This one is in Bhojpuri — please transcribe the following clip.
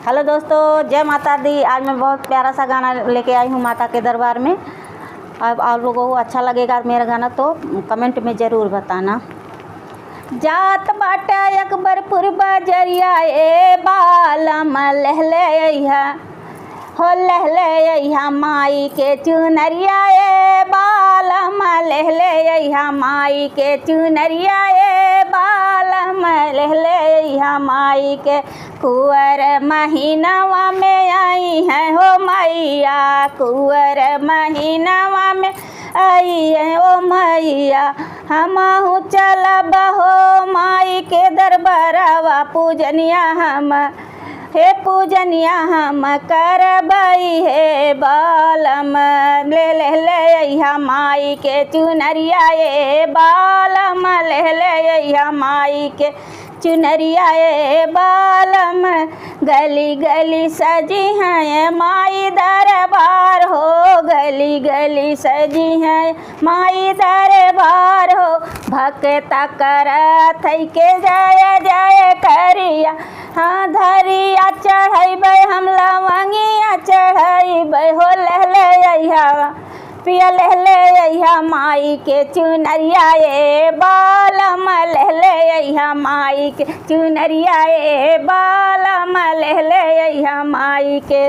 हेलो दोस्तों, जय माता दी। आज मैं बहुत प्यारा सा गाना लेके आई हूँ माता के दरबार में। अब आप लोगों को अच्छा लगेगा मेरा गाना तो कमेंट में ज़रूर बताना। जात बाटा अकबरपुर बजरिया ए बालम लहले अइहा हो लहले अइहा माई के चुनरिया ए बालम लहले अइहा माई के चुनरिया ए बालम लहले अइहा माई के कुंवर महीनावा में आई है हो मैया, कुंवर महीनावा में आई है ओ मैया। हमहु चलब हो माई के दरबारवा पूजनिया हम हे पूजनिया हम करबई हे बालम ले ले ले अइहा माई के चुनरिया ए बालम ले ले अइहा माई के चुनरिया ए बालम। गली गली सजी हैं माई दरबार हो, गली गली सजी हैं माई दरबार हो। भक्ता करत है के जय जय करिया, हाँ धरिया चढ़ैबै हम लवंगिया चढ़ैबै हो लहले अइहा पिया लहले अइहा माई के चुनरिया ए बालम लहले अइहा माई के चुनरिया ए बालम लहले अइहा माई के।